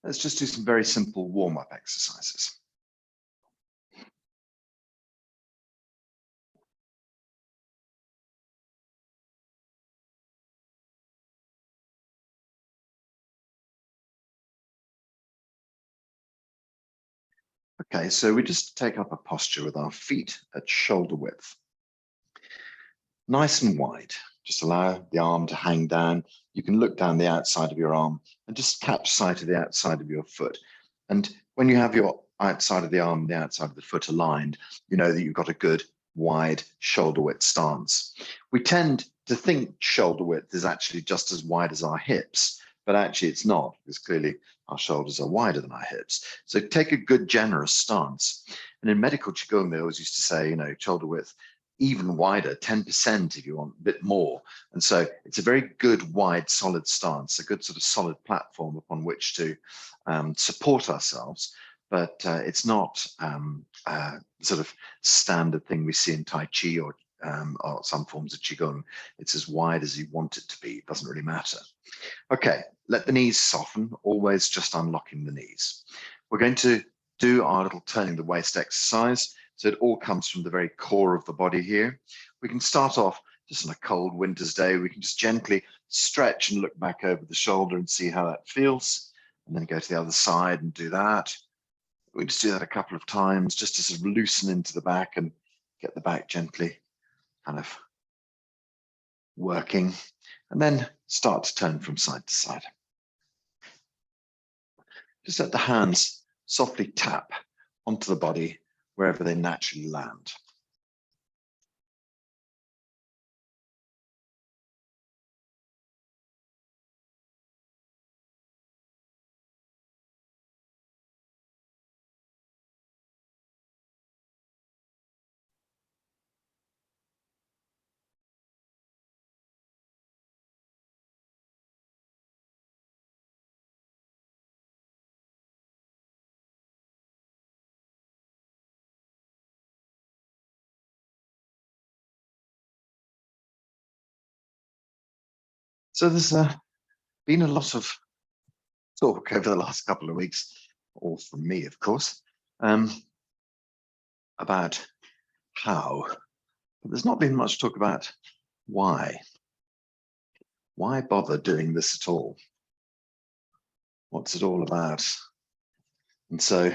Let's just do some very simple warm-up exercises. Okay, so we just take up a posture with our feet at shoulder width. Nice and wide. Just allow the arm to hang down. You can look down the outside of your arm and just catch sight of the outside of your foot. And when you have your outside of the arm and the outside of the foot aligned, you know that you've got a good wide shoulder width stance. We tend to think shoulder width is actually just as wide as our hips, but actually it's not, because clearly our shoulders are wider than our hips. So take a good generous stance. And in medical Qigong, they always used to say, you know, shoulder width even wider, 10% if you want a bit more. And so it's a very good, wide, solid stance, a good sort of solid platform upon which to support ourselves. But it's not sort of standard thing we see in Tai Chi or some forms of Qigong. It's as wide as you want it to be. It doesn't really matter. Okay, let the knees soften, always just unlocking the knees. We're going to do our little turning the waist exercise. So it all comes from the very core of the body here. We can start off just on a cold winter's day. We can just gently stretch and look back over the shoulder and see how that feels. And then go to the other side and do that. We just do that a couple of times just to sort of loosen into the back and get the back gently kind of working. And then start to turn from side to side. Just let the hands softly tap onto the body wherever they naturally land. So there's been a lot of talk over the last couple of weeks, all from me, of course, about how, but there's not been much talk about why. Why bother doing this at all? What's it all about? And so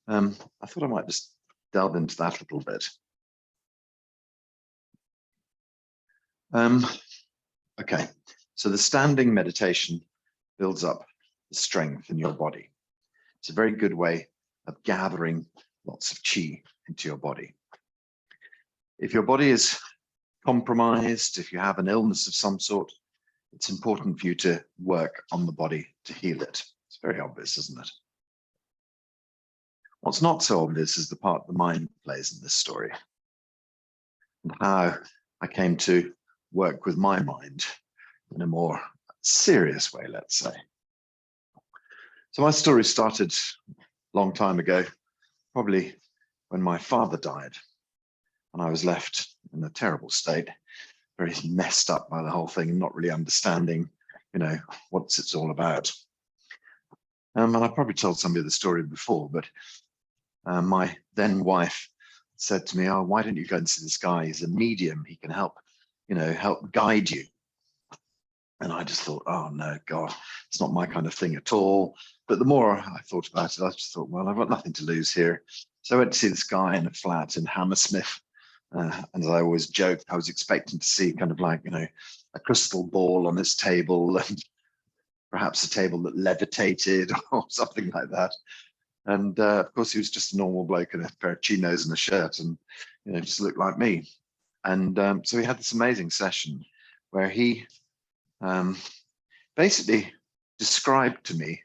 I thought I might just delve into that a little bit. Okay, so the standing meditation builds up the strength in your body. It's a very good way of gathering lots of qi into your body. If your body is compromised, if you have an illness of some sort, it's important for you to work on the body to heal it. It's very obvious, isn't it? What's not so obvious is the part the mind plays in this story, and how I came to work with my mind in a more serious way, let's say. So my story started a long time ago, probably when my father died, and I was left in a terrible state, very messed up by the whole thing and not really understanding, you know, what it's all about. And I probably told somebody the story before, but my then wife said to me, "Oh, why don't you go and see this guy? He's a medium. He can help, you know, help guide you." And I just thought, oh no, God, it's not my kind of thing at all. But the more I thought about it, I just thought, well, I've got nothing to lose here. So I went to see this guy in a flat in Hammersmith. And as I always joked, I was expecting to see kind of like, you know, a crystal ball on this table and perhaps a table that levitated or something like that. And of course, he was just a normal bloke in a pair of chinos and a shirt and, you know, just looked like me. And so we had this amazing session where he basically described to me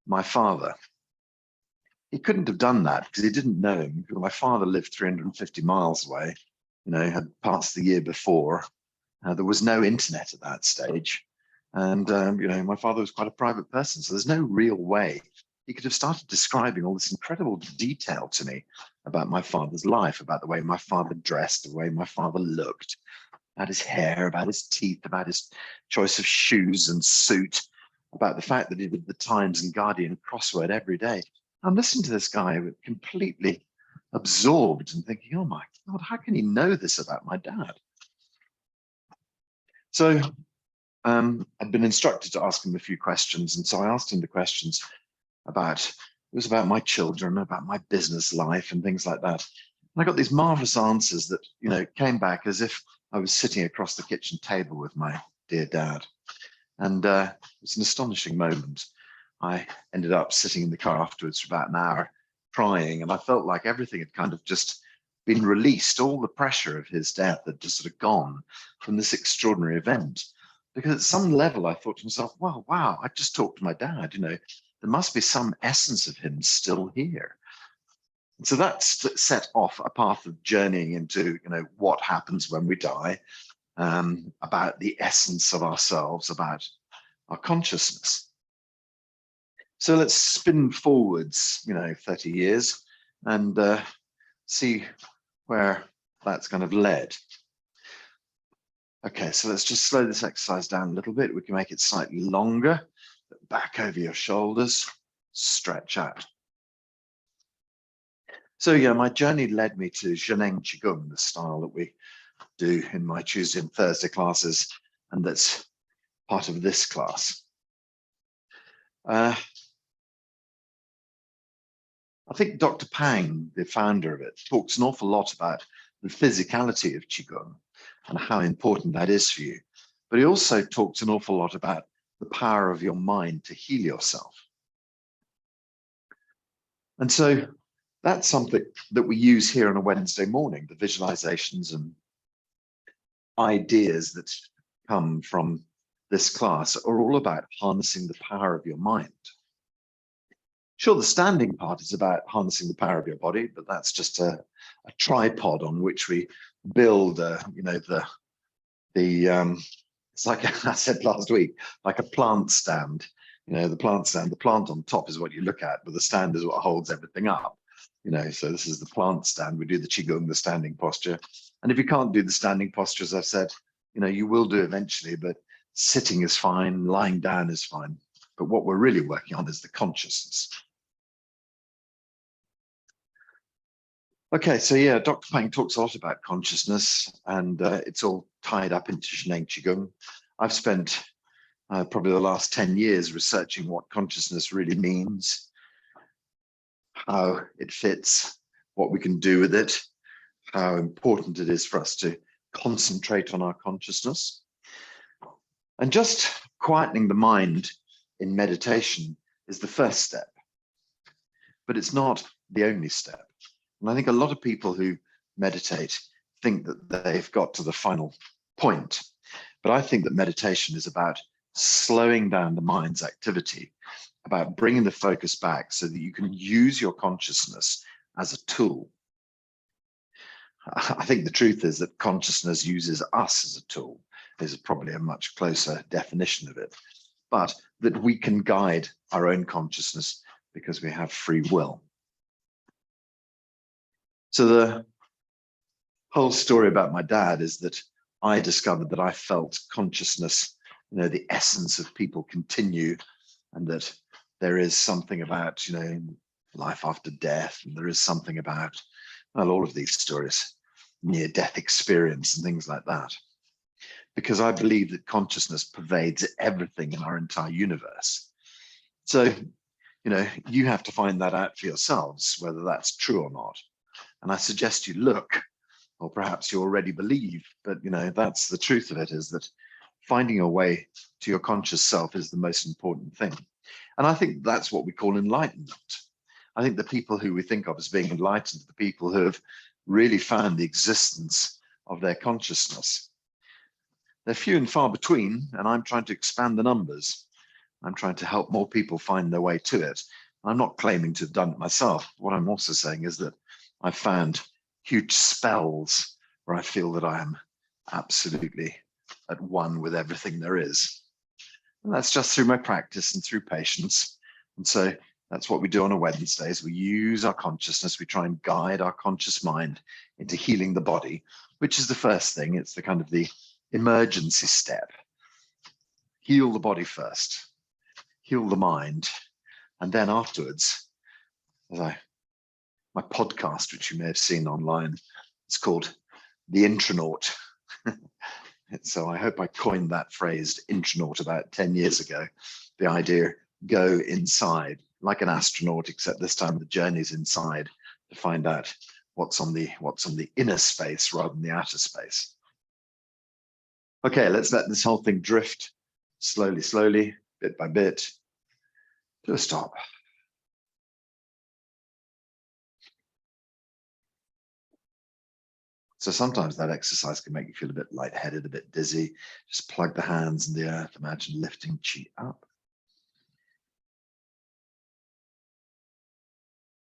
my father. He couldn't have done that because he didn't know him. My father lived 350 miles away, you know, had passed the year before. There was no internet at that stage. And, you know, my father was quite a private person. So there's no real way he could have started describing all this incredible detail to me about my father's life, about the way my father dressed, the way my father looked, about his hair, about his teeth, about his choice of shoes and suit, about the fact that he did the Times and Guardian crossword every day. I'm listening to this guy completely absorbed and thinking, oh my God, how can he know this about my dad? So I'd been instructed to ask him a few questions. And so I asked him the questions it was about my children, about my business life and things like that. And I got these marvelous answers that, came back as if I was sitting across the kitchen table with my dear dad. And it was an astonishing moment. I ended up sitting in the car afterwards for about an hour crying, and I felt like everything had kind of just been released. All the pressure of his death had just sort of gone from this extraordinary event. Because at some level, I thought to myself, well, wow, I just talked to my dad, there must be some essence of him still here. And so that set off a path of journeying into, what happens when we die, about the essence of ourselves, about our consciousness. So let's spin forwards, 30 years and see where that's kind of led. Okay, so let's just slow this exercise down a little bit. We can make it slightly longer. Back over your shoulders, stretch out. So yeah, my journey led me to Zheneng Qigong, the style that we do in my Tuesday and Thursday classes, and that's part of this class. I think Dr. Pang, the founder of it, talks an awful lot about the physicality of Qigong and how important that is for you. But he also talks an awful lot about the power of your mind to heal yourself. And so that's something that we use here on a Wednesday morning. The visualizations and ideas that come from this class are all about harnessing the power of your mind. Sure, the standing part is about harnessing the power of your body, but that's just a tripod on which we build, it's like I said last week, like a plant stand. The plant on top is what you look at, but the stand is what holds everything up. So this is the plant stand. We do the Qigong, the standing posture. And if you can't do the standing posture, as I've said, you will do eventually, but sitting is fine, lying down is fine. But what we're really working on is the consciousness. Okay, so yeah, Dr. Pang talks a lot about consciousness, and it's all tied up into Zheneng Qigong. I've spent probably the last 10 years researching what consciousness really means, how it fits, what we can do with it, how important it is for us to concentrate on our consciousness. And just quietening the mind in meditation is the first step, but it's not the only step. And I think a lot of people who meditate think that they've got to the final point. But I think that meditation is about slowing down the mind's activity, about bringing the focus back so that you can use your consciousness as a tool. I think the truth is that consciousness uses us as a tool. There's probably a much closer definition of it, but that we can guide our own consciousness because we have free will. So the whole story about my dad is that I discovered that I felt consciousness, the essence of people continue, and that there is something about, life after death, and there is something about, all of these stories, near-death experience and things like that. Because I believe that consciousness pervades everything in our entire universe. So, you have to find that out for yourselves, whether that's true or not. And I suggest you look, or perhaps you already believe, but that's the truth of it, is that finding your way to your conscious self is the most important thing. And I think that's what we call enlightenment. I think the people who we think of as being enlightened are the people who have really found the existence of their consciousness. They're few and far between, and I'm trying to expand the numbers. I'm trying to help more people find their way to it. I'm not claiming to have done it myself. What I'm also saying is that I've found huge spells where I feel that I am absolutely at one with everything there is. And that's just through my practice and through patience. And so that's what we do on a Wednesdays. We use our consciousness. We try and guide our conscious mind into healing the body, which is the first thing. It's the emergency step. Heal the body first. heal the mind. And then afterwards, my podcast, which you may have seen online, it's called The Intronaut. So I hope I coined that phrase, intronaut, about 10 years ago. The idea, go inside, like an astronaut, except this time the journey's inside to find out what's on the inner space rather than the outer space. Okay, let's let this whole thing drift slowly, slowly, bit by bit, to a stop. So sometimes that exercise can make you feel a bit lightheaded, a bit dizzy. Just plug the hands in the earth. Imagine lifting chi up.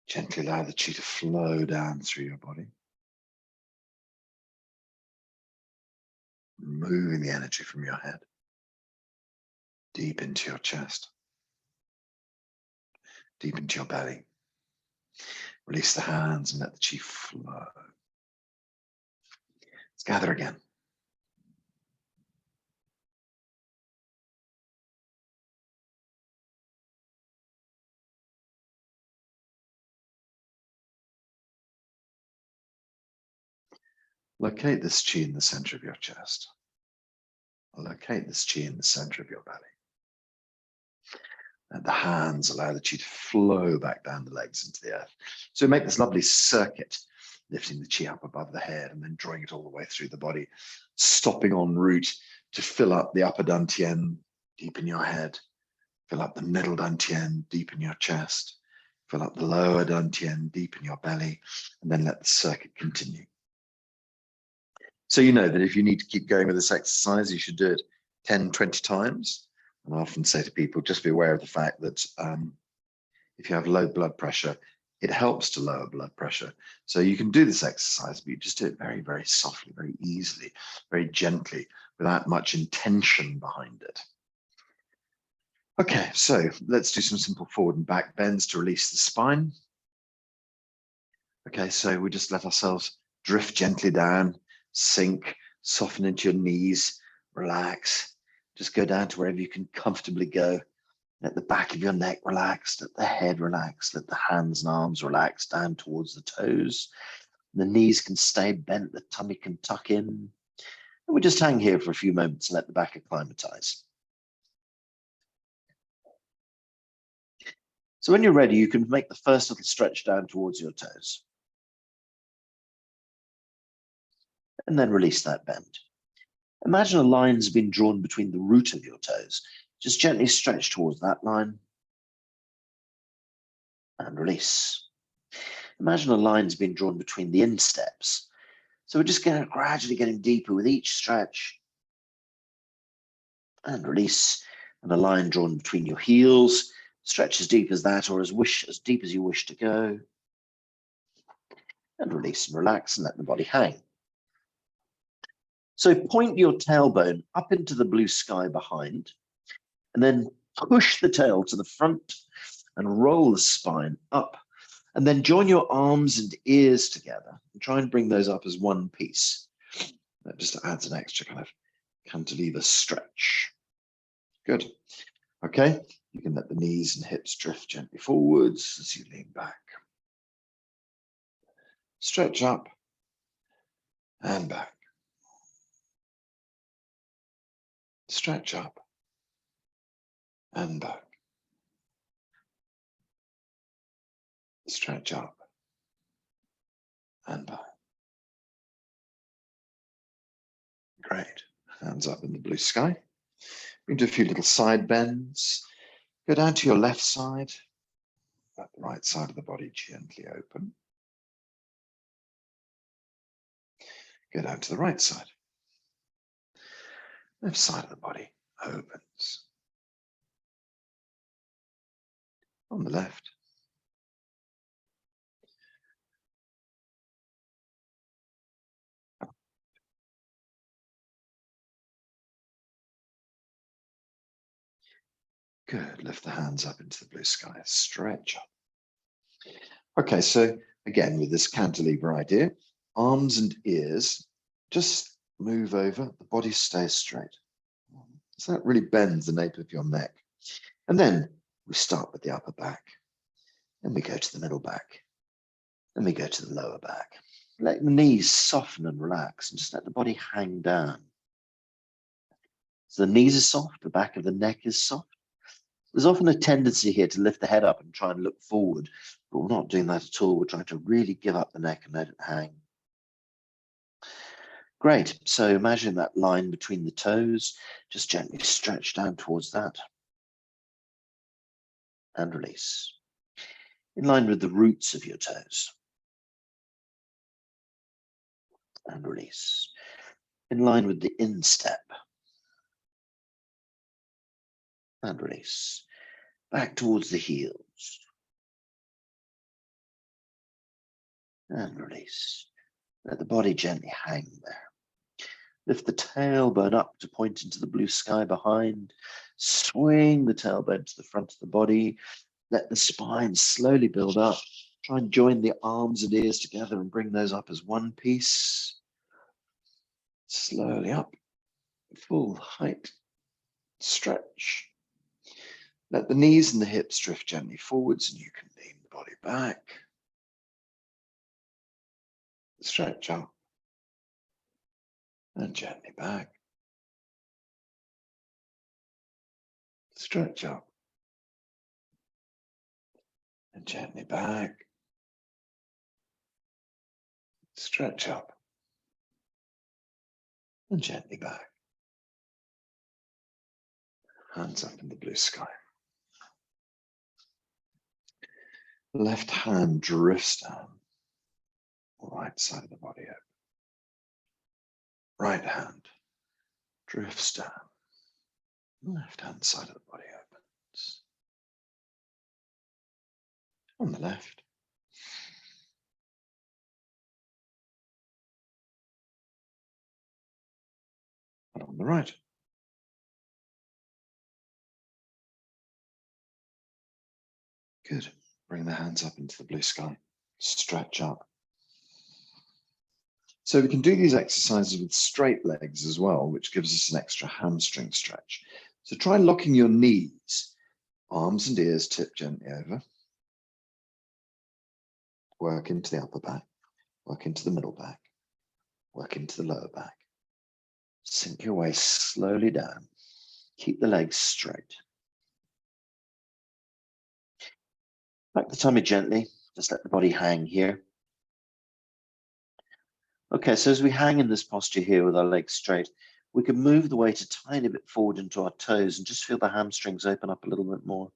Gently allow the chi to flow down through your body. Moving the energy from your head deep into your chest, deep into your belly. Release the hands and let the chi flow. Let's gather again. Locate this chi in the center of your chest. Locate this chi in the center of your belly. And the hands allow the chi to flow back down the legs into the earth. So make this lovely circuit, lifting the chi up above the head and then drawing it all the way through the body, stopping en route to fill up the upper dantian deep in your head, fill up the middle dantian deep in your chest, fill up the lower dantian deep in your belly, and then let the circuit continue. So you know that if you need to keep going with this exercise, you should do it 10, 20 times. And I often say to people, just be aware of the fact that if you have low blood pressure, it helps to lower blood pressure. So you can do this exercise, but you just do it very, very softly, very easily, very gently, without much intention behind it. Okay, so let's do some simple forward and back bends to release the spine. Okay, so we just let ourselves drift gently down, sink, soften into your knees, relax. Just go down to wherever you can comfortably go. Let the back of your neck relax, let the head relax, let the hands and arms relax down towards the toes. The knees can stay bent, the tummy can tuck in. And we just hang here for a few moments and let the back acclimatize. So when you're ready, you can make the first little stretch down towards your toes. And then release that bend. Imagine a line has been drawn between the root of your toes. Just gently stretch towards that line and release. Imagine a line has been drawn between the insteps. So we're just gradually getting deeper with each stretch and release. And a line drawn between your heels. Stretch as deep as that or as deep as you wish to go. And release and relax and let the body hang. So point your tailbone up into the blue sky behind, and then push the tail to the front and roll the spine up, and then join your arms and ears together and try and bring those up as one piece. That just adds an extra kind of cantilever stretch. Good. Okay, you can let the knees and hips drift gently forwards as you lean back. Stretch up and back. Stretch up and back. Stretch up and back. Great. Hands up in the blue sky. We can do a few little side bends. Go down to your left side. Let the right side of the body gently open. Go down to the right side. Left side of the body opens. On the left. Good. Lift the hands up into the blue sky. Stretch up. Okay, so again, with this cantilever idea, arms and ears just move over, the body stays straight. So that really bends the nape of your neck. And then we start with the upper back. Then we go to the middle back. Then we go to the lower back. Let the knees soften and relax and just let the body hang down. So the knees are soft, the back of the neck is soft. There's often a tendency here to lift the head up and try and look forward, but we're not doing that at all. We're trying to really give up the neck and let it hang. Great. So imagine that line between the toes, just gently stretch down towards that and release. In line with the roots of your toes and release. In line with the instep and release. Back towards the heels and release. Let the body gently hang there. Lift the tailbone up to point into the blue sky behind. Swing the tailbone to the front of the body. Let the spine slowly build up. Try and join the arms and ears together and bring those up as one piece. Slowly up, full height, stretch. Let the knees and the hips drift gently forwards and you can lean the body back. Stretch up and gently back. Stretch up and gently back. Stretch up and gently back. Hands up in the blue sky. Left hand drifts down. Right side of the body open. Right hand drifts down. Left hand side of the body opens. On the left. And on the right. Good. Bring the hands up into the blue sky. Stretch up. So we can do these exercises with straight legs as well, which gives us an extra hamstring stretch. So try locking your knees, arms and ears tip gently over. Work into the upper back, work into the middle back, work into the lower back. Sink your waist slowly down. Keep the legs straight. Back the tummy gently, just let the body hang here. Okay, so as we hang in this posture here with our legs straight, we can move the weight a tiny bit forward into our toes and just feel the hamstrings open up a little bit more.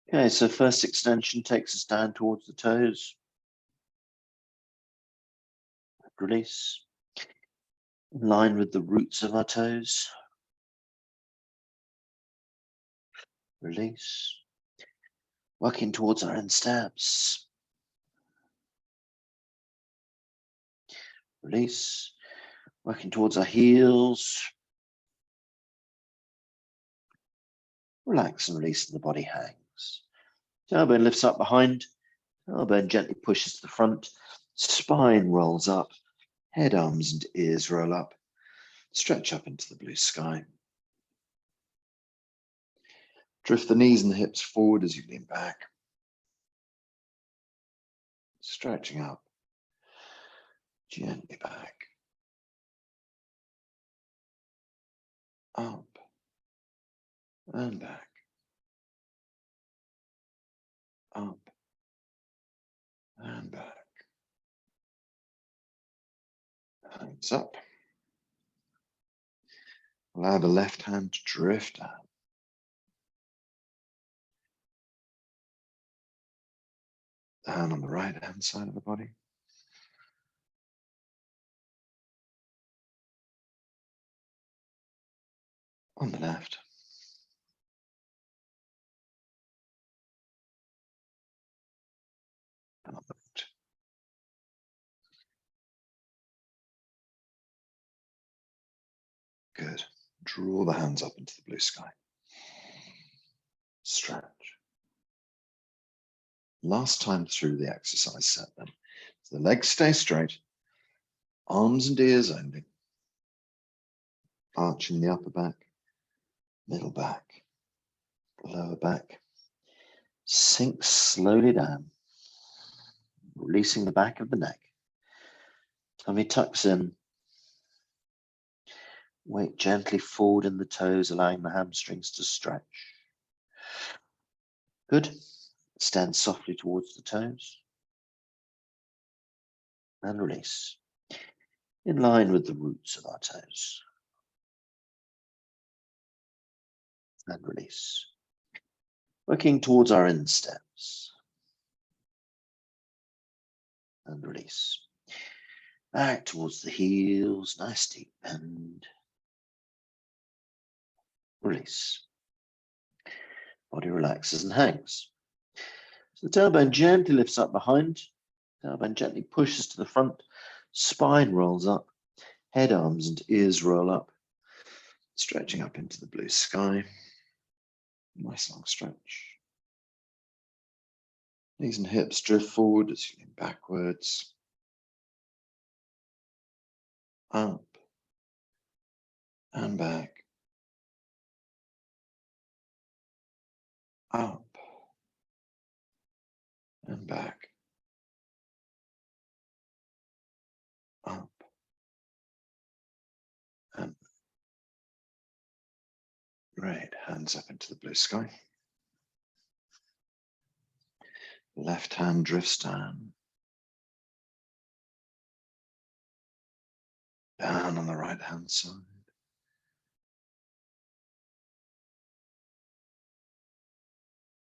Okay, so first extension takes us down towards the toes. Release. In line with the roots of our toes. Release. Working towards our insteps. Release. Working towards our heels. Relax and release and the body hangs. Tailbone lifts up behind. Tailbone gently pushes to the front. Spine rolls up. Head, arms and ears roll up. Stretch up into the blue sky. Drift the knees and the hips forward as you lean back. Stretching up. Gently back. Up. And back. Up. And back. Hands up. Allow the left hand to drift down. Down on the right hand side of the body. On the left. And on the right. Good. Draw the hands up into the blue sky. Stretch. Last time through the exercise set then. So the legs stay straight, Arms and ears only. Arching the upper back, middle back, lower back. Sink slowly down, releasing the back of the neck. Tummy tucks in. Weight gently forward in the toes, allowing the hamstrings to stretch. Good. Stand softly towards the toes. And release. In line with the roots of our toes. And release. Working towards our insteps. And release. Back towards the heels, nice deep bend. Release. Body relaxes and hangs. So the tailbone gently lifts up behind. Tailbone gently pushes to the front. Spine rolls up. Head, arms, and ears roll up. Stretching up into the blue sky. Nice long stretch. Knees and hips drift forward as you lean backwards. Up. And back. Up. And back. Up. And great. Hands up into the blue sky. Left hand drifts down. Down on the right hand side.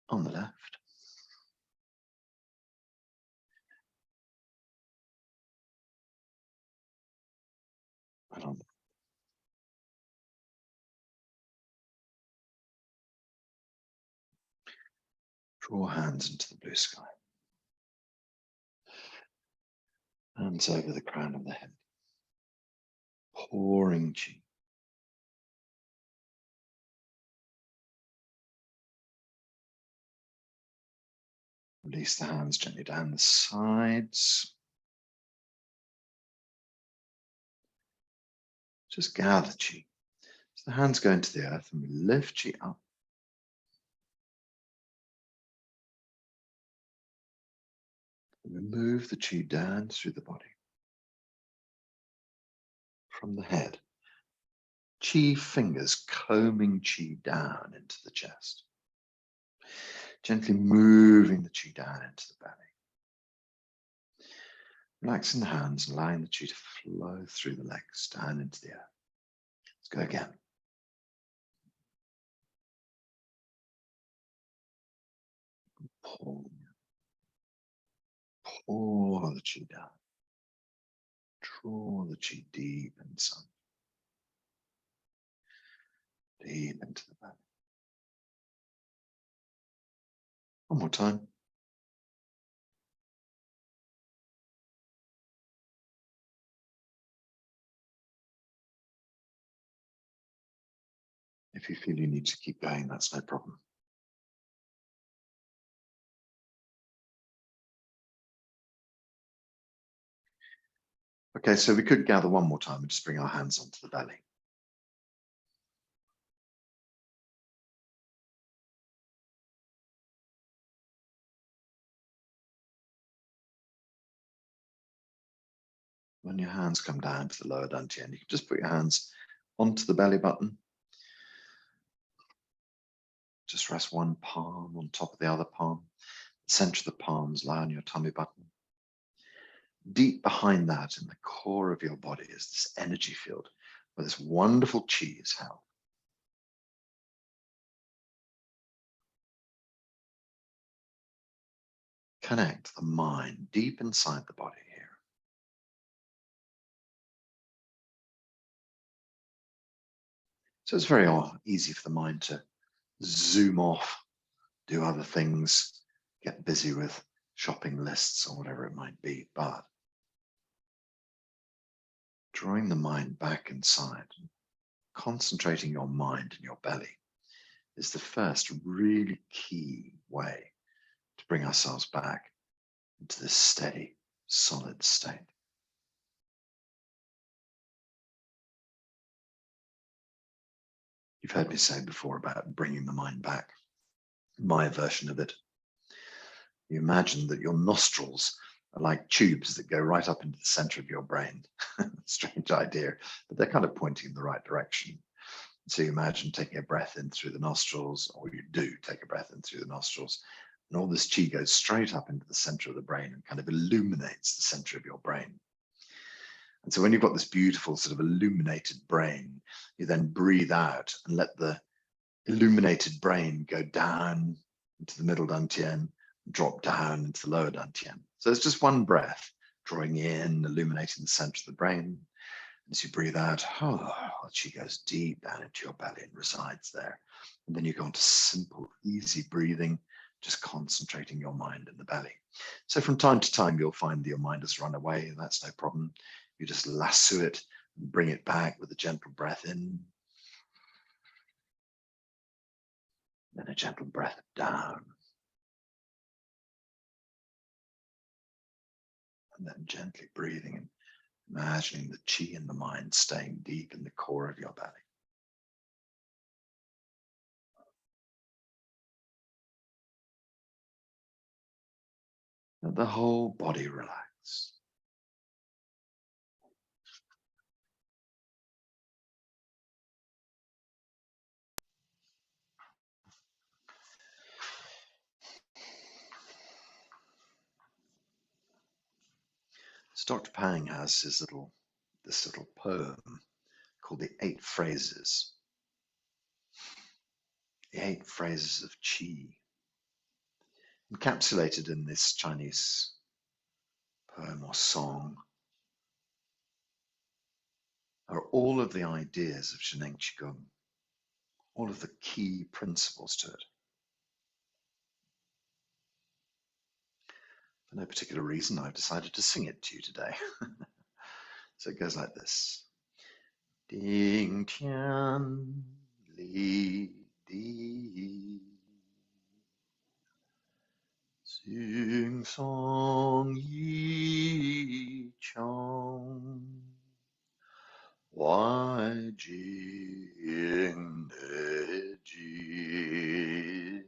On the left. And on the draw hands into the blue sky. Hands over the crown of the head. Pouring chi. Release the hands gently down the sides. Just gather chi. So the hands go into the earth and we lift chi up. And we move the chi down through the body. From the head. Chi fingers combing chi down into the chest. Gently moving the chi down into the belly. Relaxing the hands and allowing the chi to flow through the legs down into the earth. Let's go again. Pour the chi down. Draw the chi deep inside. Deep into the belly. One more time. If you feel you need to keep going, that's no problem. Okay, so we could gather one more time and just bring our hands onto the belly. When your hands come down to the lower dantian, you can just put your hands onto the belly button. Just rest one palm on top of the other palm. The center of the palms lie on your tummy button. Deep behind that, in the core of your body, is this energy field where this wonderful chi is held. Connect the mind deep inside the body here. So it's very easy for the mind to zoom off, do other things, get busy with shopping lists or whatever it might be, but drawing the mind back inside, concentrating your mind in your belly is the first really key way to bring ourselves back into this steady, solid state. You've heard me say before about bringing the mind back. My version of it, you imagine that your nostrils are like tubes that go right up into the center of your brain. Strange idea, but they're kind of pointing in the right direction. So you imagine taking a breath in through the nostrils, or you do take a breath in through the nostrils, and all this chi goes straight up into the center of the brain and kind of illuminates the center of your brain. And so when you've got this beautiful sort of illuminated brain, you then breathe out and let the illuminated brain go down into the middle dantian, drop down into the lower dantian. So it's just one breath, drawing in, illuminating the center of the brain. As you breathe out, chi goes deep down into your belly and resides there. And then you go into simple, easy breathing, just concentrating your mind in the belly. So from time to time, you'll find that your mind has run away. That's no problem. You just lasso it and bring it back with a gentle breath in. Then a gentle breath down. And then gently breathing and imagining the chi in the mind staying deep in the core of your belly. Let the whole body relax. So Dr. Pang has this little poem called the 8 Phrases. The 8 Phrases of Qi. Encapsulated in this Chinese poem or song are all of the ideas of Shen Ji Palace, all of the key principles to it. For no particular reason, I've decided to sing it to you today. So it goes like this. Ding Tian Li Di Xing Song Yi Chang Wai Jing De Ji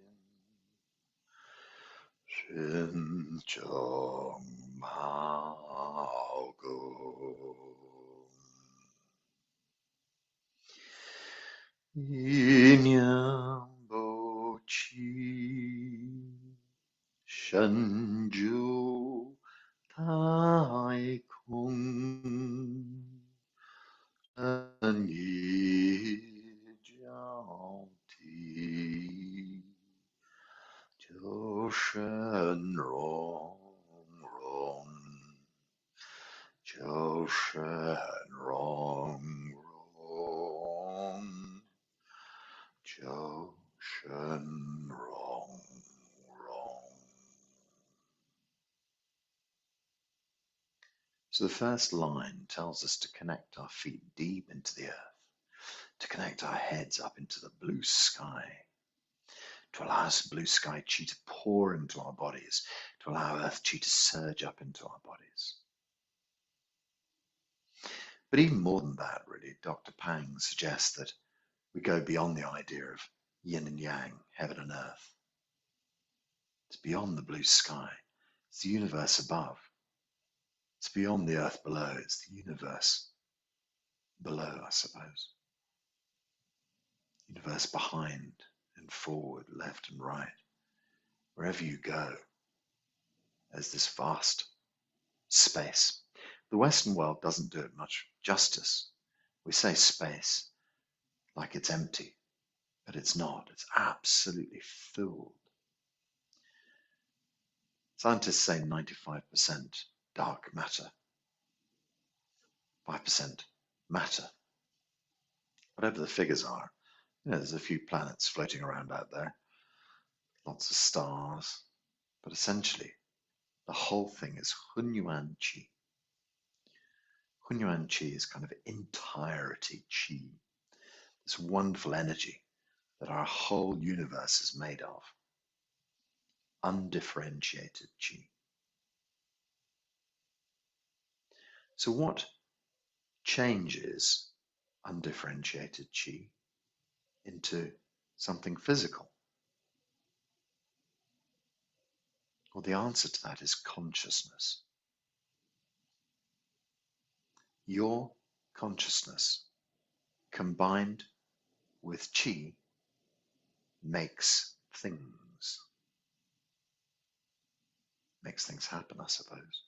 Shen Chong Mao Go Yin Bo Chi Shenju Tai Kung Yi Jiao Ti Jiu Shen Rong Rong Jiu Shen Rong Rong Jiu Shen Rong Rong. So the first line tells us to connect our feet deep into the earth, to connect our heads up into the blue sky, to allow us blue sky chi to pour into our bodies, to allow earth chi to surge up into our bodies. But even more than that, really, Dr. Pang suggests that we go beyond the idea of yin and yang, heaven and earth. It's beyond the blue sky. It's the universe above. It's beyond the earth below. It's the universe below, I suppose. Universe behind and forward, left and right. Wherever you go, there's this vast space. The Western world doesn't do it much justice. We say space like it's empty, but it's not. It's absolutely filled. Scientists say 95% dark matter, 5% matter. Whatever the figures are, there's a few planets floating around out there, lots of stars, but essentially the whole thing is Hunyuan Qi. Hunyuan Qi is kind of entirety Qi, this wonderful energy that our whole universe is made of. Undifferentiated Qi. So what changes undifferentiated Qi? into something physical? Well, the answer to that is consciousness. Your consciousness combined with chi makes things. Makes things happen, I suppose.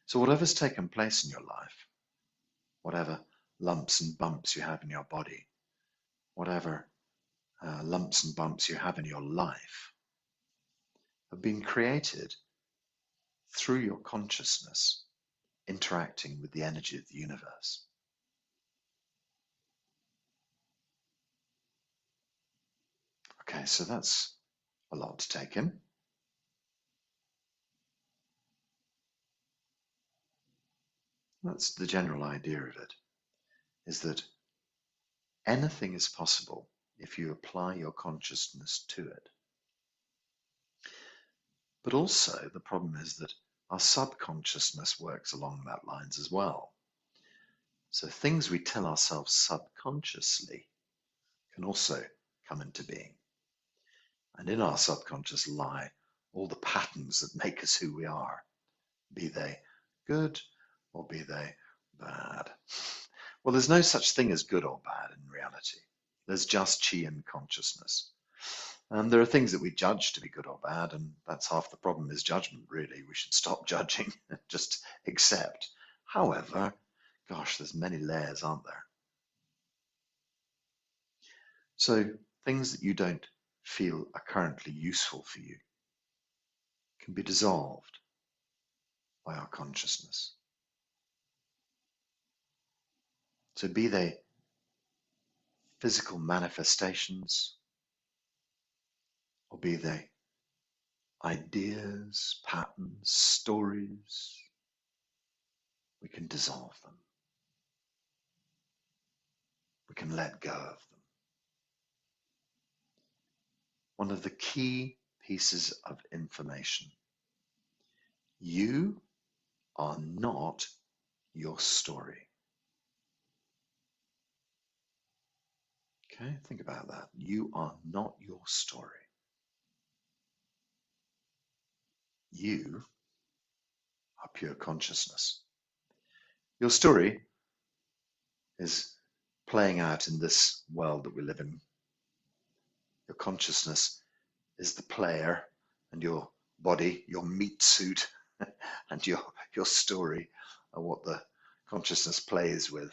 So whatever's taken place in your life, whatever lumps and bumps you have in your body, whatever lumps and bumps you have in your life, have been created through your consciousness interacting with the energy of the universe. Okay, so that's a lot to take in. That's the general idea of it, is that anything is possible if you apply your consciousness to it. But also the problem is that our subconsciousness works along that lines as well. So things we tell ourselves subconsciously can also come into being. And in our subconscious lie all the patterns that make us who we are, be they good or be they bad. Well, there's no such thing as good or bad in reality. There's just chi and consciousness. And there are things that we judge to be good or bad, and that's half the problem is judgment, really. We should stop judging and just accept. However, gosh, there's many layers, aren't there? So things that you don't feel are currently useful for you can be dissolved by our consciousness. So be they physical manifestations, or be they ideas, patterns, stories, we can dissolve them. We can let go of them. One of the key pieces of information: you are not your story. Okay, think about that. You are not your story. You are pure consciousness. Your story is playing out in this world that we live in. Your consciousness is the player, and your body, your meat suit, and your story are what the consciousness plays with.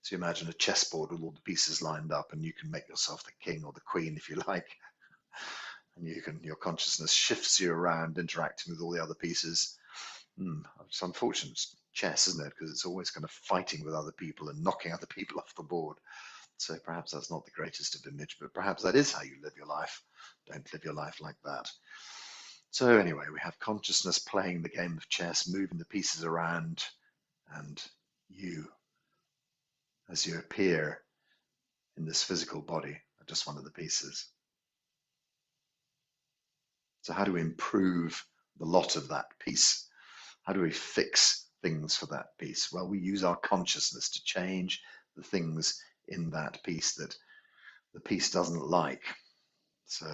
So you imagine a chessboard with all the pieces lined up, and you can make yourself the king or the queen if you like. And your consciousness shifts you around, interacting with all the other pieces. It's unfortunate chess, isn't it? Because it's always kind of fighting with other people and knocking other people off the board. So perhaps that's not the greatest of image, but perhaps that is how you live your life. Don't live your life like that. So anyway, we have consciousness playing the game of chess, moving the pieces around, and you, as you appear in this physical body, are just one of the pieces. So how do we improve the lot of that piece? How do we fix things for that piece? Well, we use our consciousness to change the things in that piece that the piece doesn't like. So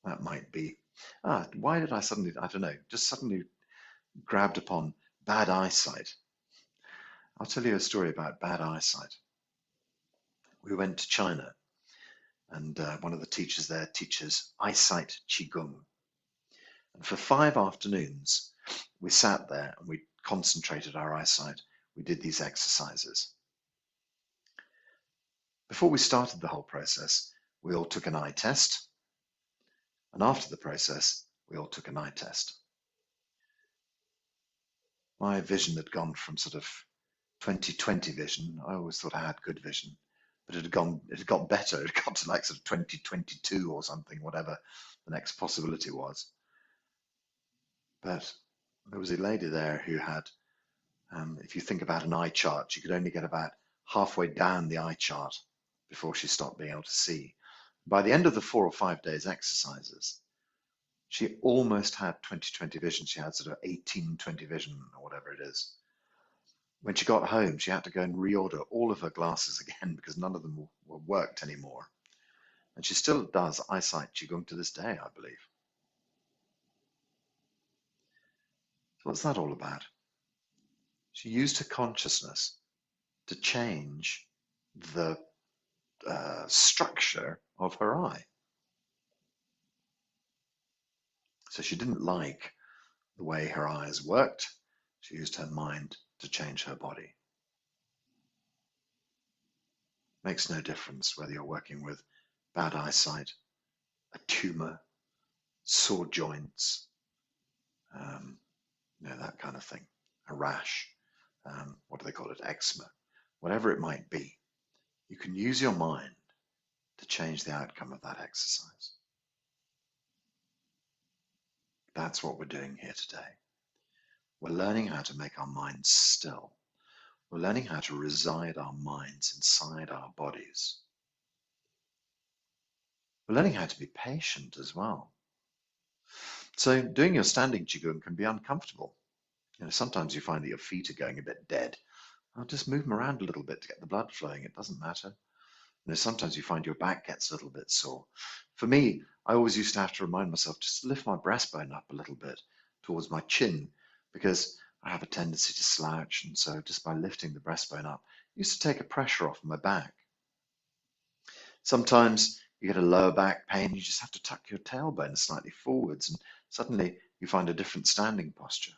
that might be, why did I suddenly, I don't know, just suddenly grabbed upon bad eyesight. I'll tell you a story about bad eyesight. We went to China, and one of the teachers there teaches eyesight qigong. And for 5 afternoons, we sat there and we concentrated our eyesight. We did these exercises. Before we started the whole process, we all took an eye test. And after the process, we all took an eye test. My vision had gone from sort of 20/20 vision. I always thought I had good vision, but it had got better. It got to like sort of 20/22 or something, whatever the next possibility was. But there was a lady there who had, if you think about an eye chart, she could only get about halfway down the eye chart before she stopped being able to see. By the end of the 4 or 5 days exercises, she almost had 20/20 vision. She had sort of 18/20 vision or whatever it is. When she got home, she had to go and reorder all of her glasses again because none of them worked anymore. And she still does eyesight qigong to this day, I believe. So what's that all about? She used her consciousness to change the structure of her eye. So she didn't like the way her eyes worked. She used her mind to change her body. Makes no difference whether you're working with bad eyesight, a tumor, sore joints, that kind of thing, a rash, what do they call it, eczema, whatever it might be. You can use your mind to change the outcome of that exercise. That's what we're doing here today. We're learning how to make our minds still. We're learning how to reside our minds inside our bodies. We're learning how to be patient as well. So doing your standing qigong can be uncomfortable. Sometimes you find that your feet are going a bit dead. I'll just move them around a little bit to get the blood flowing. It doesn't matter. Sometimes you find your back gets a little bit sore. For me, I always used to have to remind myself just to lift my breastbone up a little bit towards my chin because I have a tendency to slouch. And so just by lifting the breastbone up, it used to take a pressure off my back. Sometimes you get a lower back pain, you just have to tuck your tailbone slightly forwards and suddenly you find a different standing posture.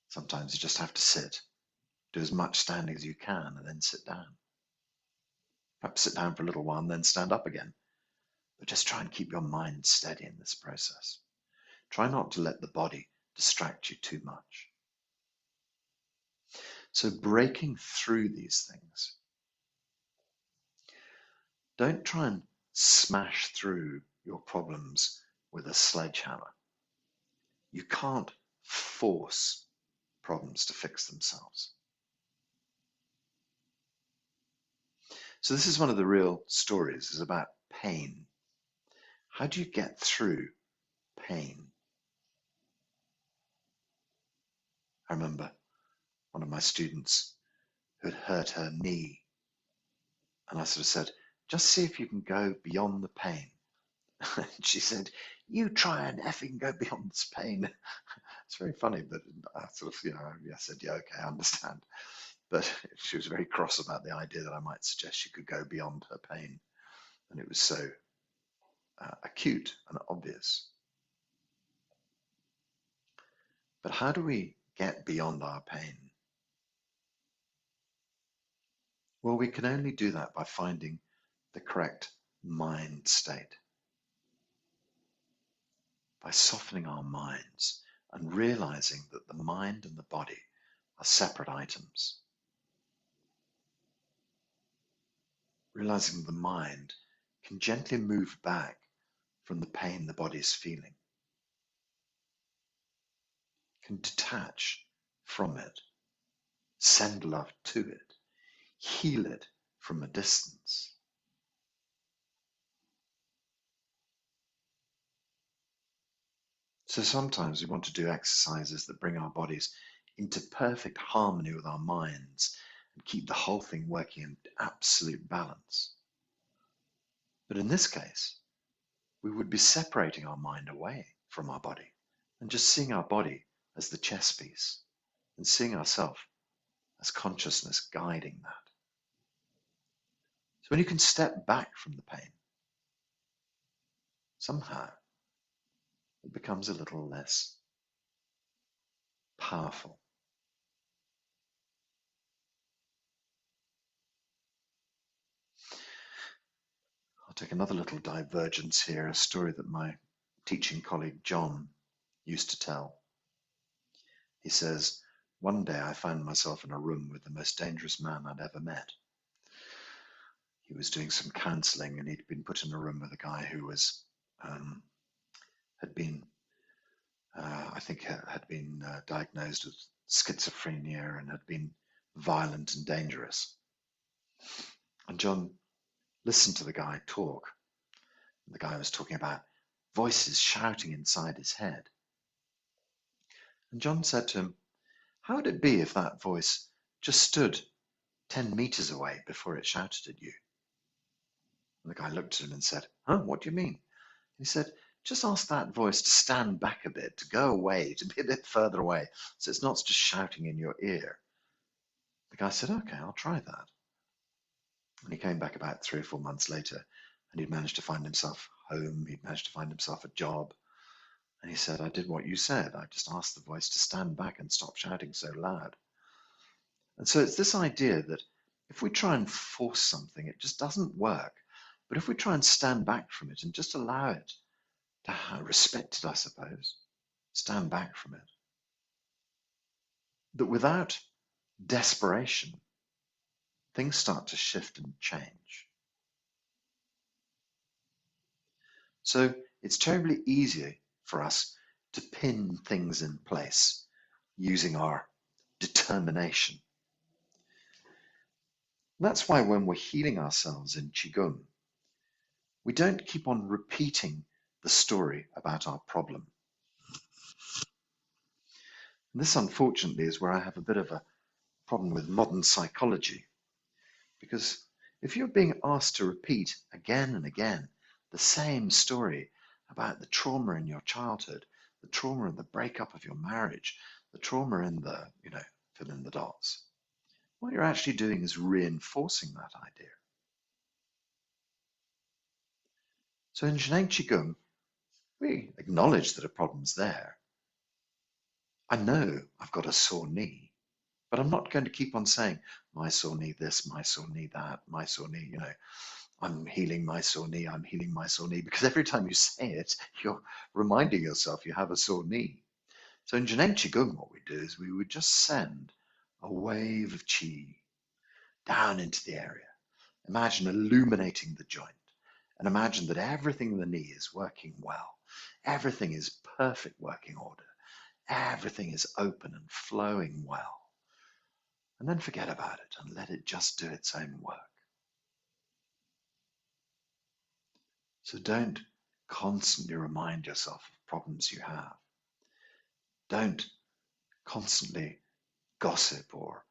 Sometimes you just have to sit, do as much standing as you can and then sit down. Perhaps sit down for a little while and then stand up again. But just try and keep your mind steady in this process. Try not to let the body distract you too much. So breaking through these things, don't try and smash through your problems with a sledgehammer. You can't force problems to fix themselves. So this is one of the real stories, is about pain. How do you get through pain? I remember one of my students who had hurt her knee, and I sort of said, just see if you can go beyond the pain. And she said, you try and effing go beyond this pain. It's very funny, but I sort of, I said, yeah, okay, I understand. But she was very cross about the idea that I might suggest she could go beyond her pain. And it was so acute and obvious. But how do we get beyond our pain? Well, we can only do that by finding the correct mind state, by softening our minds and realizing that the mind and the body are separate items. Realizing the mind can gently move back from the pain the body is feeling, can detach from it, send love to it, heal it from a distance. So sometimes we want to do exercises that bring our bodies into perfect harmony with our minds and keep the whole thing working in absolute balance. But in this case, we would be separating our mind away from our body and just seeing our body as the chess piece and seeing ourselves as consciousness guiding that. So when you can step back from the pain, somehow it becomes a little less powerful. I'll take another little divergence here, a story that my teaching colleague John used to tell. He says, one day I found myself in a room with the most dangerous man I'd ever met. He was doing some counseling and he'd been put in a room with a guy who was, had been diagnosed with schizophrenia and had been violent and dangerous. And John listened to the guy talk. The guy was talking about voices shouting inside his head. And John said to him, how would it be if that voice just stood 10 meters away before it shouted at you? And the guy looked at him and said, what do you mean? He said, just ask that voice to stand back a bit, to go away, to be a bit further away, so it's not just shouting in your ear. The guy said, okay, I'll try that. And he came back about 3 or 4 months later, and he'd managed to find himself home, he'd managed to find himself a job. And he said, I did what you said. I just asked the voice to stand back and stop shouting so loud. And so it's this idea that if we try and force something, it just doesn't work. But if we try and stand back from it and just allow it to respect it, I suppose, stand back from it, that without desperation, things start to shift and change. So it's terribly easy for us to pin things in place using our determination. That's why when we're healing ourselves in Qigong, we don't keep on repeating the story about our problem. And this, unfortunately, is where I have a bit of a problem with modern psychology. Because if you're being asked to repeat again and again the same story about the trauma in your childhood, the trauma in the breakup of your marriage, the trauma in the, fill in the dots, what you're actually doing is reinforcing that idea. So in Shen Ji Palace, we acknowledge that a problem's there. I know I've got a sore knee, but I'm not going to keep on saying, my sore knee this, my sore knee that, my sore knee, I'm healing my sore knee, I'm healing my sore knee, because every time you say it, you're reminding yourself you have a sore knee. So in Shen Ji Palace, what we do is we would just send a wave of qi down into the area. Imagine illuminating the joint, and imagine that everything in the knee is working well. Everything is perfect working order. Everything is open and flowing well. And then forget about it and let it just do its own work. So don't constantly remind yourself of problems you have. Don't constantly gossip or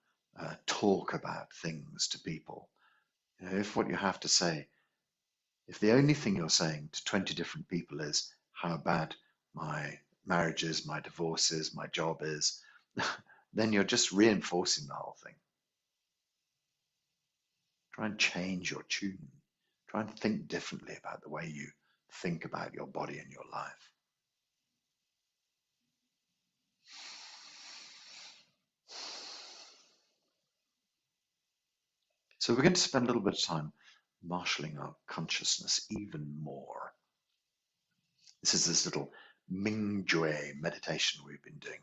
talk about things to people. If what you have to say, if the only thing you're saying to 20 different people is how bad my marriage is, my divorce is, my job is, then you're just reinforcing the whole thing. Try and change your tune. Try and think differently about the way you think about your body and your life. So we're going to spend a little bit of time marshalling our consciousness even more. This is this little MingJue meditation we've been doing.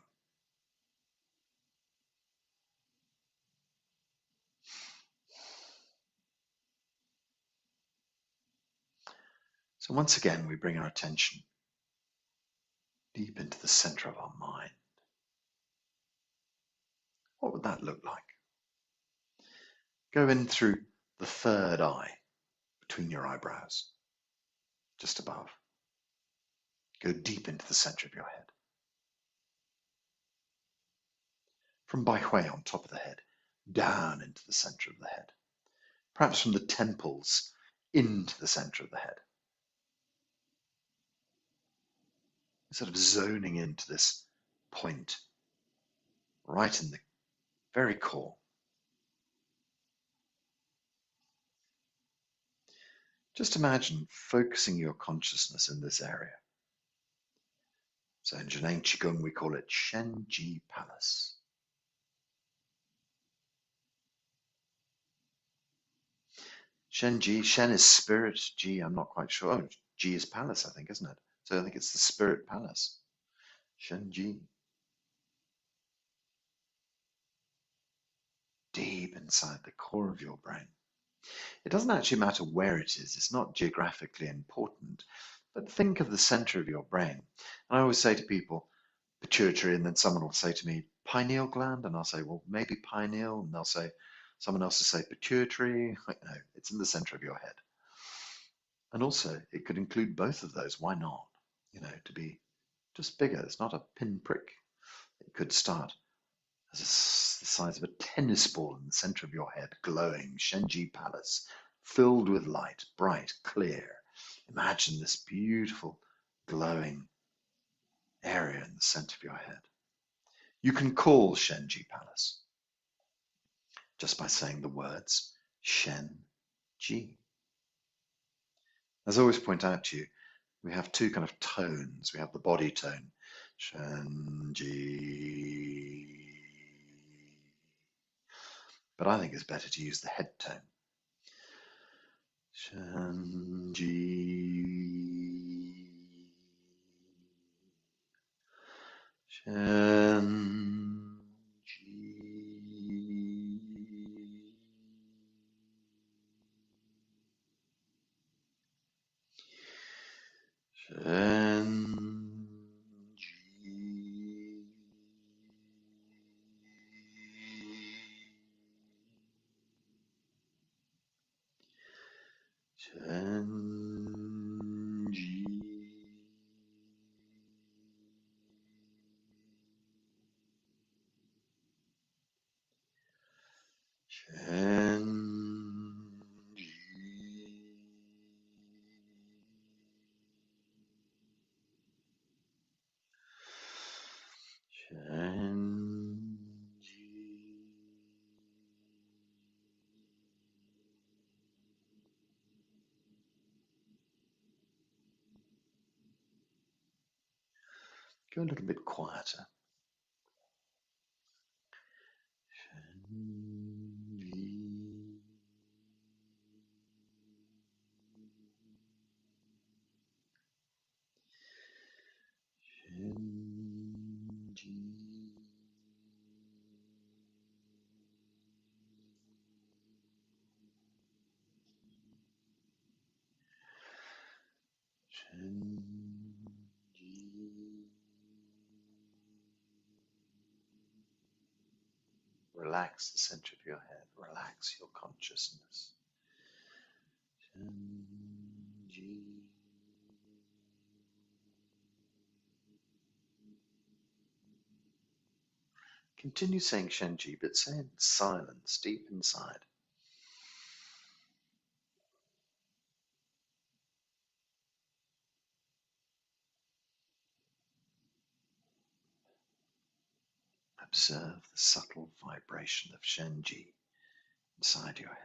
So once again, we bring our attention deep into the center of our mind. What would that look like? Go in through the third eye between your eyebrows, just above. Go deep into the center of your head. From Bai Hui on top of the head, down into the center of the head. Perhaps from the temples into the center of the head. Sort of zoning into this point, right in the very core. Just imagine focusing your consciousness in this area. So in Shen Qigong, we call it Shen Ji Palace. Shen Ji, Shen is spirit, Ji, I'm not quite sure. Oh, Ji is palace, I think, isn't it? So I think it's the spirit palace. Shen Ji. Deep inside the core of your brain. It doesn't actually matter where it is. It's not geographically important. But think of the center of your brain. And I always say to people, pituitary, and then someone will say to me, pineal gland, and I'll say, well, maybe pineal, and they'll say, someone else will say pituitary. No, it's in the center of your head. And also, it could include both of those. Why not? To be just bigger. It's not a pinprick. It could start as the size of a tennis ball in the center of your head, glowing, Shen Ji Palace, filled with light, bright, clear. Imagine this beautiful, glowing area in the center of your head. You can call Shen Ji Palace just by saying the words Shen Ji. As I always point out to you, we have two kind of tones. We have the body tone, Shen Ji. But I think it's better to use the head tone. Shen Ji. Shen Ji. Shen Ji. Shen Ji. Shen Ji. Shen Ji. Go a little bit quieter. Shen Ji. Shen Ji. Shen Ji. Relax the center of your head. Relax your consciousness. Shen Ji. Continue saying Shen Ji, but say it in silence, deep inside. Observe the subtle vibration of Shen Ji inside your head.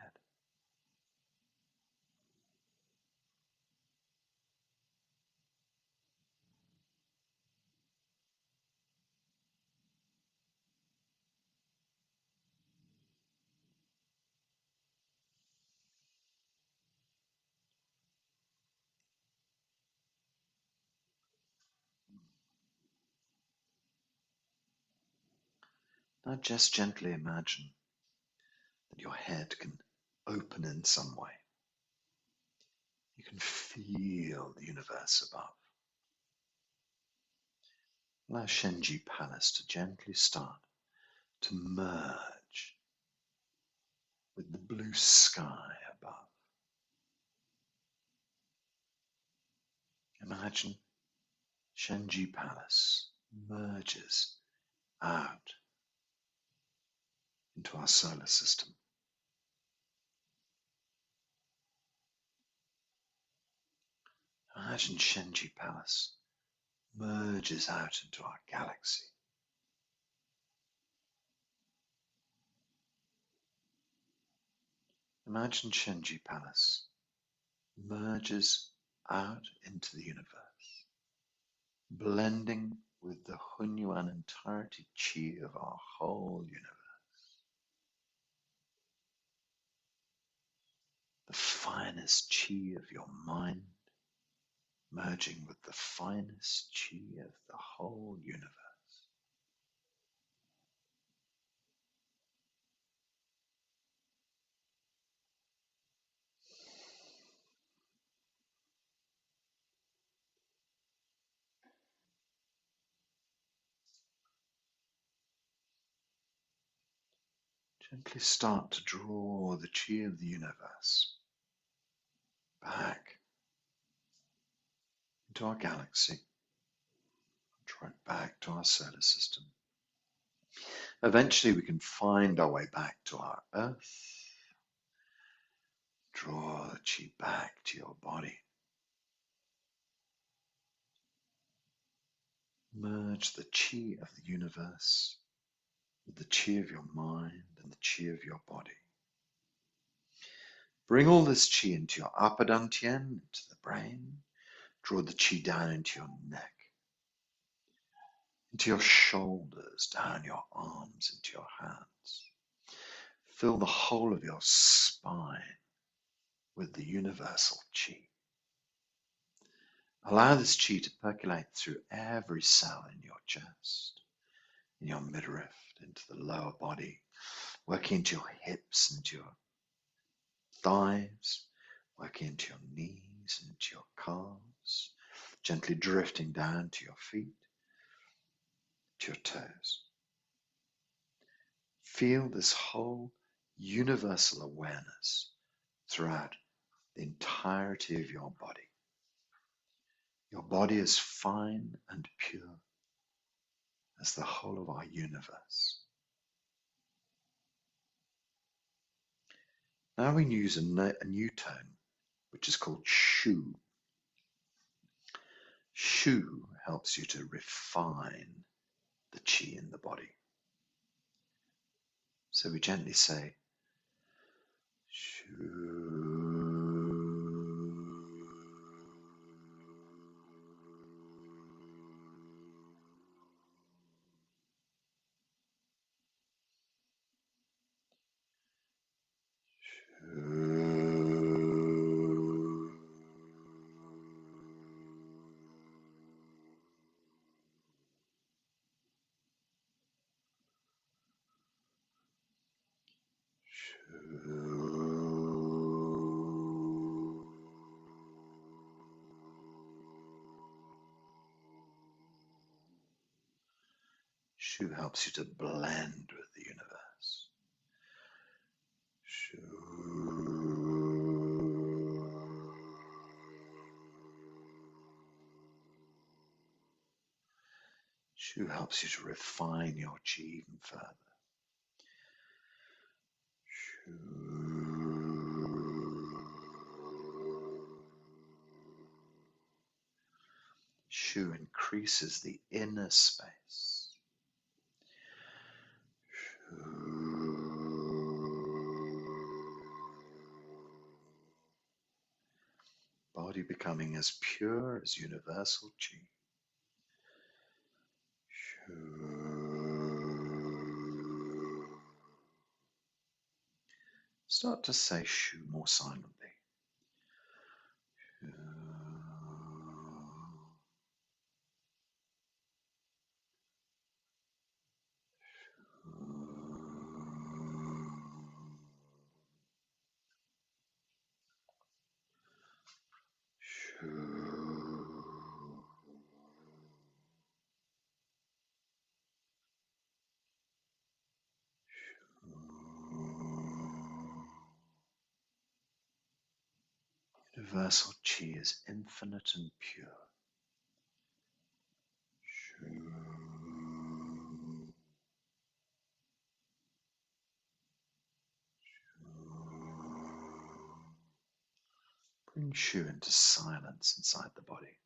Now just gently imagine that your head can open in some way. You can feel the universe above. Allow Shen Ji Palace to gently start to merge with the blue sky above. Imagine Shen Ji Palace merges out into our solar system. Imagine Shen Ji Palace merges out into our galaxy. Imagine Shen Ji Palace merges out into the universe, blending with the Hunyuan entirety chi of our whole universe. The finest chi of your mind merging with the finest chi of the whole universe. Gently start to draw the chi of the universe back into our galaxy, draw it back to our solar system. Eventually, we can find our way back to our earth. Draw the chi back to your body. Merge the chi of the universe with the chi of your mind and the chi of your body. Bring all this chi into your upper dantian, into the brain. Draw the chi down into your neck, into your shoulders, down your arms, into your hands. Fill the whole of your spine with the universal chi. Allow this chi to percolate through every cell in your chest, in your midriff, into the lower body, working into your hips, into your thighs, working into your knees, into your calves, gently drifting down to your feet, to your toes. Feel this whole universal awareness throughout the entirety of your body. Your body is fine and pure as the whole of our universe. Now we use a new tone, which is called Shu. Shu helps you to refine the chi in the body. So we gently say, Shu. Shu helps you to blend with the universe. Shu. Shu helps you to refine your chi even further. Shu. Shu increases the inner space. Body becoming as pure as universal chi. Start to say Shu more silently. Universal chi is infinite and pure. Bring Shu into silence inside the body.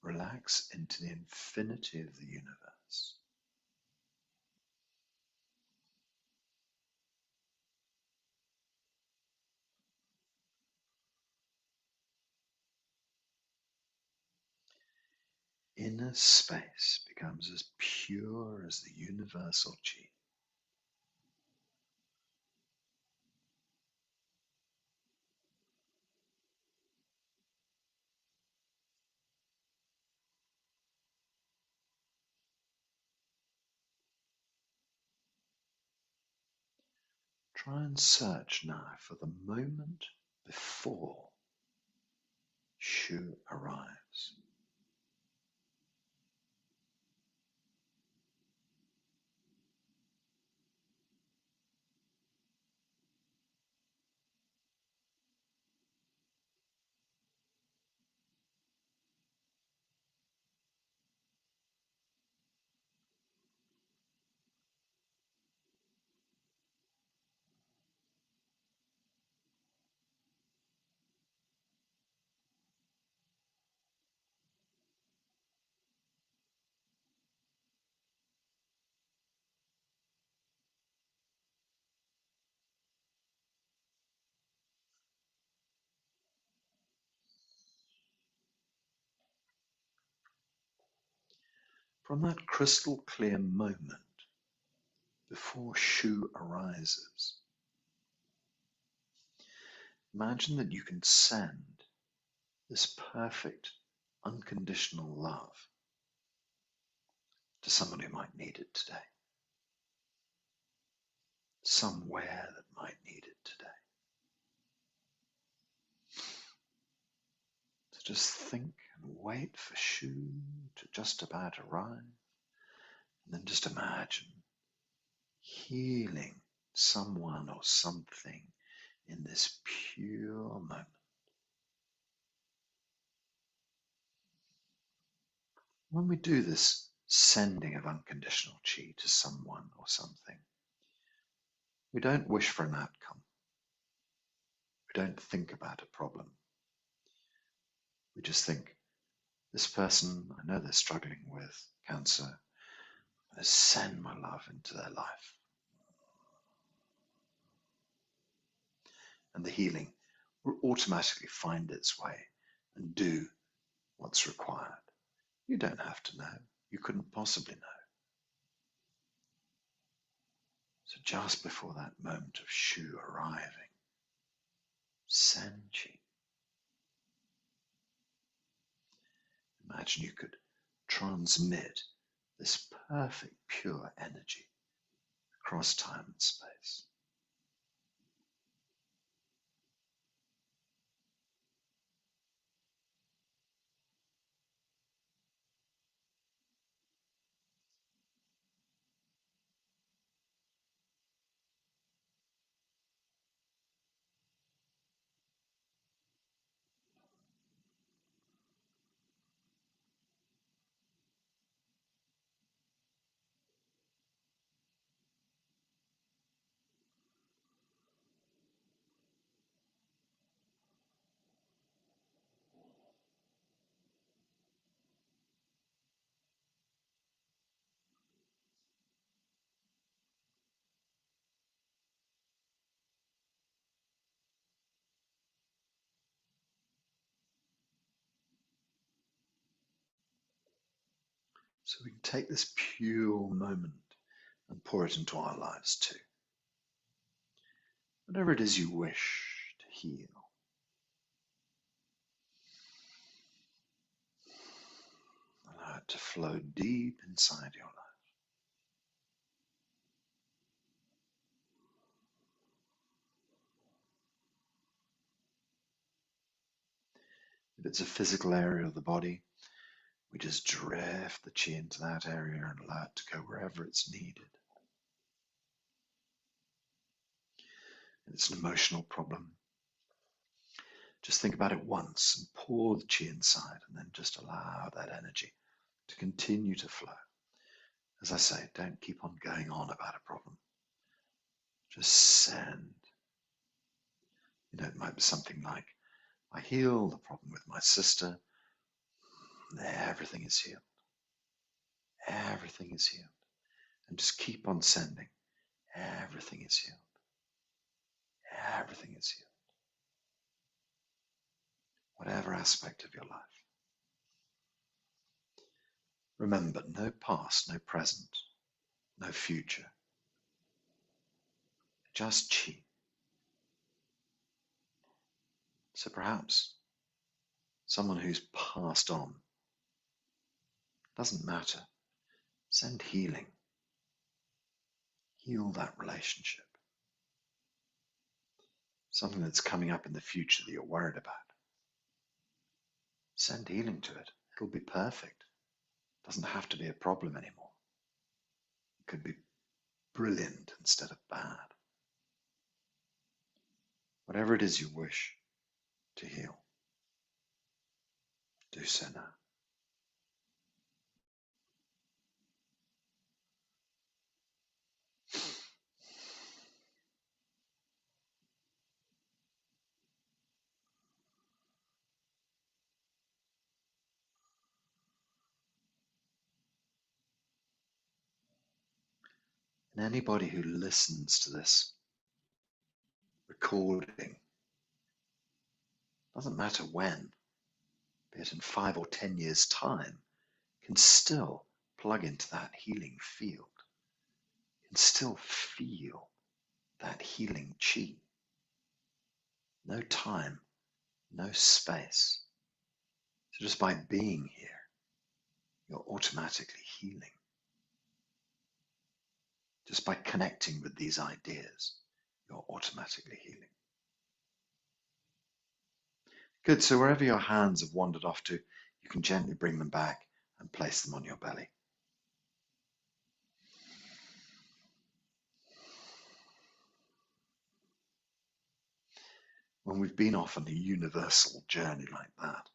Relax into the infinity of the universe. Inner space becomes as pure as the universal chi. Try and search now for the moment before Shu arrives. from that crystal clear moment before Shu arises, imagine that you can send this perfect, unconditional love to someone who might need it today, somewhere that might need it today. So just think and wait for Shu to just about arrive, and then just imagine healing someone or something in this pure moment. When we do this sending of unconditional chi to someone or something, we don't wish for an outcome. We don't think about a problem. We just think, this person, I know they're struggling with cancer. I'm going to send my love into their life. And the healing will automatically find its way and do what's required. You don't have to know. You couldn't possibly know. So just before that moment of Shu arriving, send chi. Imagine you could transmit this perfect, pure energy across time and space. So we can take this pure moment and pour it into our lives too. Whatever it is you wish to heal. Allow it to flow deep inside your life. If it's a physical area of the body, we just drift the chi into that area and allow it to go wherever it's needed. If it's an emotional problem, just think about it once and pour the chi inside, and then just allow that energy to continue to flow. As I say, don't keep on going on about a problem. Just send. You know, it might be something like, I heal the problem with my sister. Everything is healed. Everything is healed. And just keep on sending. Everything is healed. Everything is healed. Whatever aspect of your life. Remember, no past, no present, no future. Just chi. So perhaps someone who's passed on, doesn't matter. Send healing. Heal that relationship. Something that's coming up in the future that you're worried about. Send healing to it. It'll be perfect. It doesn't have to be a problem anymore. It could be brilliant instead of bad. Whatever it is you wish to heal, do so now. And anybody who listens to this recording, doesn't matter when, be it in 5 or 10 years' time, can still plug into that healing field and still feel that healing chi. No time, no space. So just by being here, you're automatically healing. Just by connecting with these ideas, you're automatically healing. Good, so wherever your hands have wandered off to, you can gently bring them back and place them on your belly. When we've been off on a universal journey like that,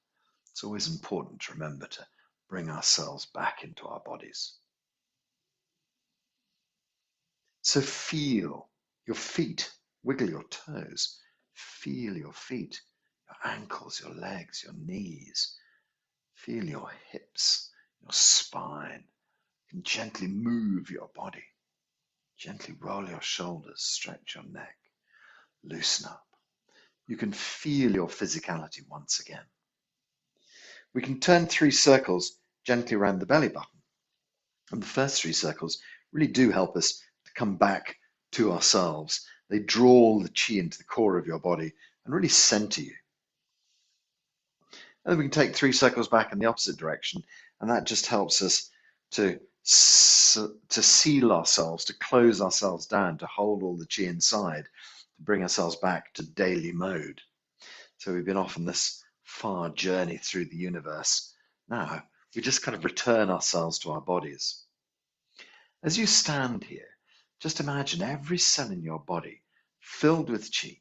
it's always important to remember to bring ourselves back into our bodies. So feel your feet, wiggle your toes, feel your feet, your ankles, your legs, your knees, feel your hips, your spine. You can gently move your body, gently roll your shoulders, stretch your neck, loosen up. You can feel your physicality once again. We can turn 3 circles gently around the belly button. And the first 3 circles really do help us to come back to ourselves. They draw the chi into the core of your body and really center you. And then we can take 3 circles back in the opposite direction, and that just helps us to seal ourselves, to close ourselves down, to hold all the chi inside, to bring ourselves back to daily mode. So we've been off on this far journey through the universe. Now we just kind of return ourselves to our bodies. As you stand here, just imagine every cell in your body filled with chi,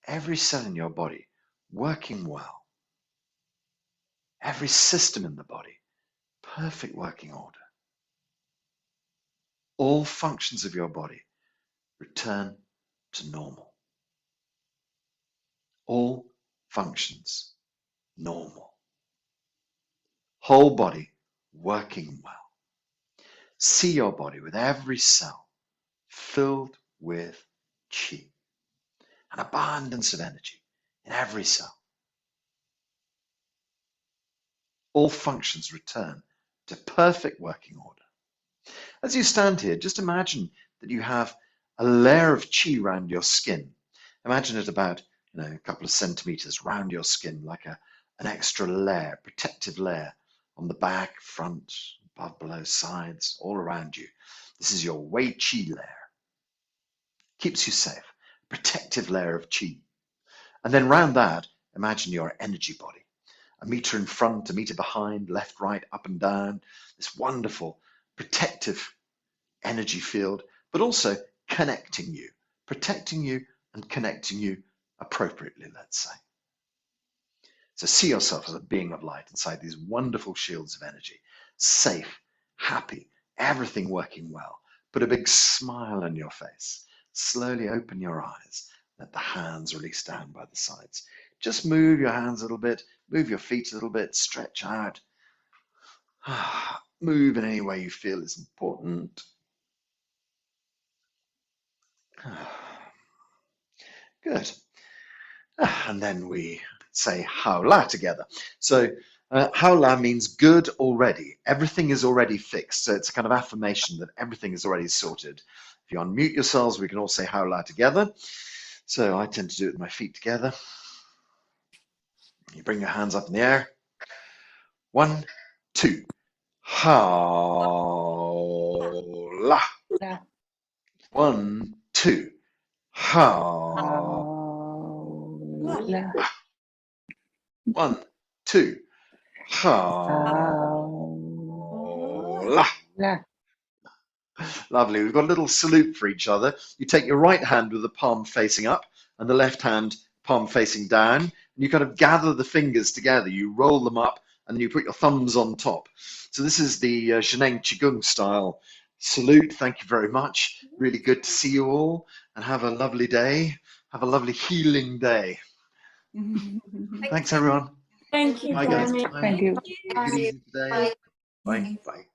every cell in your body working well, every system in the body, perfect working order. All functions of your body return to normal. All functions normal. Whole body working well. See your body with every cell filled with chi, an abundance of energy in every cell. All functions return to perfect working order. As you stand here, just imagine that you have a layer of chi around your skin. Imagine it about a couple of centimeters around your skin, like an extra layer, protective layer on the back, front, above, below, sides, all around you. This is your Wei Chi layer. Keeps you safe, protective layer of chi. And then around that, imagine your energy body. A meter in front, a meter behind, left, right, up and down. This wonderful protective energy field, but also connecting you, protecting you and connecting you appropriately, let's say. So see yourself as a being of light inside these wonderful shields of energy, safe, happy, everything working well. Put a big smile on your face. Slowly open your eyes. Let the hands release down by the sides. Just move your hands a little bit, move your feet a little bit, stretch out. Move in any way you feel is important. Good. And then we say Haola together. So Haola means good already. Everything is already fixed. So it's a kind of affirmation that everything is already sorted. If you unmute yourselves, we can all say Haola together. So I tend to do it with my feet together. You bring your hands up in the air. 1, 2. Haola. 1, 2. Haola. 1, 2. Haola. Lovely. We've got a little salute for each other. You take your right hand with the palm facing up and the left hand palm facing down. And you kind of gather the fingers together. You roll them up and you put your thumbs on top. So this is the Zheneng Qigong style salute. Thank you very much. Really good to see you all and have a lovely day. Have a lovely healing day. Thanks, everyone. Thank you, Bye, guys. Jeremy. Bye. Thank you. Take it easy today. Bye. Bye.